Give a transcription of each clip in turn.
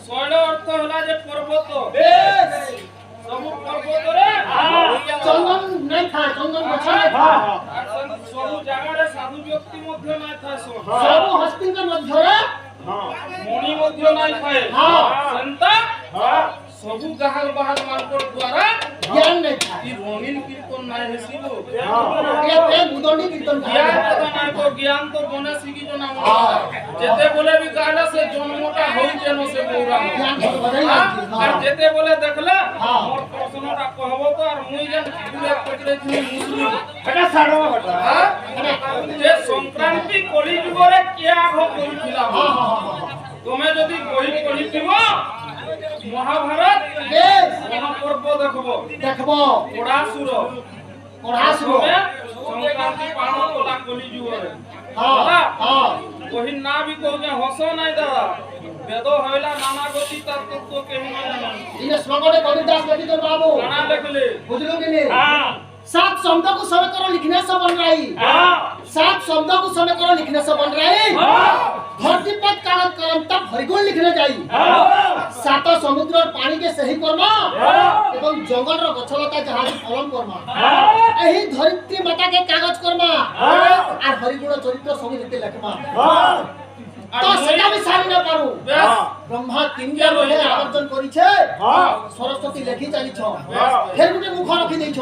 শৈল অর্থ হলা যে পর্বত বেশ সব পর্বতরে চন্দন নাই থা চন্দন গছ নাই থা আর সব জায়গারে সাধু ব্যক্তি মধ্য নাই থা সব হস্তিঙ্ক মধ্যরে মণি মধ্য নাই থাকে সন্তা সবু গাহাল বাহাল মানকর দ্বারা জ্ঞান নাই থা ই রঙিন কীর্তন নাই হেসিব এতে মুদন্ডি কীর্তন জ্ঞান কথা নাই তো জ্ঞান তো বনে শিখি জনা যেতে বলে বি গালা সে জন্মটা হই যেন সে গৌরাম আর যেতে বলে দেখলে মোর প্রশ্নটা কহব তো আর মুই যেন পুরে পকড়ে ছিল মুসলিম এটা ছাড়ো কথা যে সংক্রান্তি কলিযুগরে কে আগ করিছিলা তুমি যদি বই পড়িছিব মহাভারত বেশ মহাপর্ব দেখব দেখবো ওড়াসুর পড়াশুনো সংক্রান্তি পালন কলা কলিযুগরে হ্যাঁ হ্যাঁ কহি না বি কহুকে হস নাই দাদা বেদ হইলা নানা গতি তার তত্ত্ব কেহি না জানেন ये श्लोकने कविदास व्यक्ति बाबू কানা লেখলে बुझलो कि नहीं हां सात शब्दों को समय करो लिखने से बन रही हां सात शब्दों को समय करो लिखने से बन रही धरती पर कागज कलम तब हरिगुण लिखने जाई सात समुद्र और पानी के सही कर्मा एवं जंगल रो गछलता जहां फलम कर्मा एही धरित्री माता के कागज कर्मा और हरिगुण चरित्र सब लिखते लिखमा तो सेटा भी सारी ना पारू ब्रह्मा তিনটা রহে আবর্জন করিছে সরস্বতী লেখি চালিছ ফের গুটে মুখ রাখি দেইছ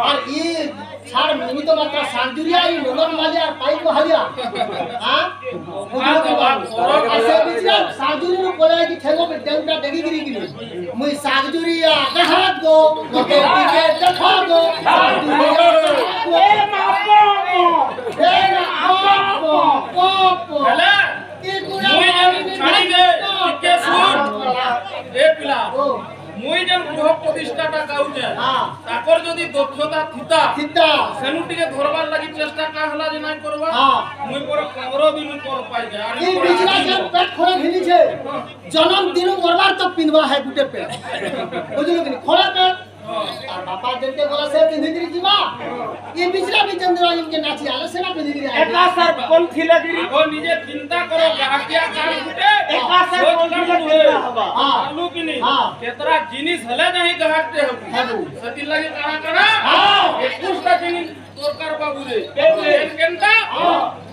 আর ই ছাড় নিমিত মাত্র সাগজুরিয়া ই নন্দন মালিয়া পাইকবাহালিয়া ऐसे बिचरा सागजुरी नु कोले की ठेगो पे डेंटा डेगी गिरी गिरी मुई सागजुरिया कहात गो मके पीछे देखा गो सागजुरिया ए मापो ए मापो पोपो হেলে की पूरा মুই যেন ছাড়ি দে কে শুন এ পিলা মুই যেন গৃহ প্রতিষ্ঠাটা গাউছে তাকর যদি দক্ষতা থিতা सीता সেনু টিকে ধরবার লাগি চেষ্টা কা হলা যে নাই করবা মুই পরে 15 দিন পর পাই যায় আর ई बिचरा के पेट खोले घिनी छे जन्म दिन मरबार तो पिनवा है गुटे पे बुझलो कि खोले पे আর বাপা যেতে গলা সে পিন্ধি গিরি জিমা এই বিচরা বি চন্দ্র ইনকে নাচি আলে সেনা পিন্ধি গিরি একা স্যার কোন থিলা গিরি ও নিজে চিন্তা করো গাকিয়া কাম গুটে একা স্যার কোন থিলা চিন্তা হবা আলু কিনি हां কেতরা জিনিস হলে নাই গাহাতে হবে হেবু সতি লাগি কারা কারা 21টা জিনিস দরকার বাবু রে কেনটা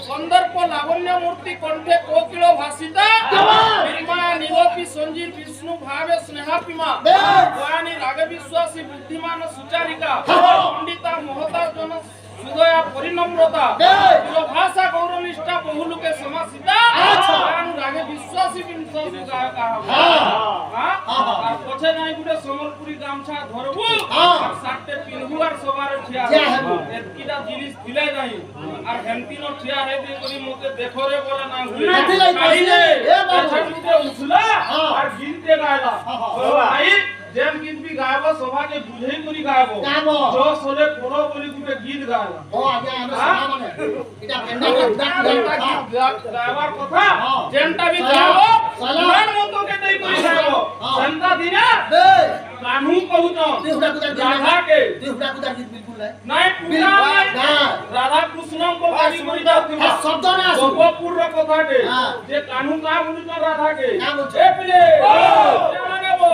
সন্দর্ভ লাবণ্য মূর্তি কণ্ঠে কোকিল ভাসিতা বিমা নিরপি সঞ্জীব বিষ্ণু ভাবে স্নেহাপিমা ভয়ানী রাগে বিশ্বাসী বুদ্ধিমান সুচারিকা পণ্ডিতা মহতা জন সুদয়া পরিনম্রতা ভাষা গৌরনিষ্ঠা বহুলোকে সমাসিতা ভয়ানু রাগে বিশ্বাসী বিংশ সুগায়কা আর পছে নাই গুটে সম্বলপুরি গামছা ধরবু আর সাতটে পিনবু আর সবার ঠিয়া এতকিটা জিনিস দিলে নাই আর হেমতিনো ঠিয়া হে দে করি মতে দেখো রে বলে না হুই কাইলে এ বাছাটুতে উছলা আর গিনতে গায়লা ভাই যেম গীত বি গায়ব সভাকে বুঝেই করি গায়ব जो सोले পড়ো বলি গুটে গীত গায়লা ও আগে আমরা শোনা মানে এটা পেন্ডা গায়বার কথা যেমটা বি গায়ব সলান মতো কে দেই করি গায়ব সন্তা দিনা বে কানু কহুত দেহুড়া কুদা রাধা কে দেহুড়া কুদা গীত বিলকুল নাই নাই পুরা না রাধা কৃষ্ণ কো গালি করি দাও তুমি শব্দ না গোপপুর র কথা কে হ্যাঁ। যে কানু কা বলি তো রাধা কে না বলছো। এ পিলে ও জানা নেবো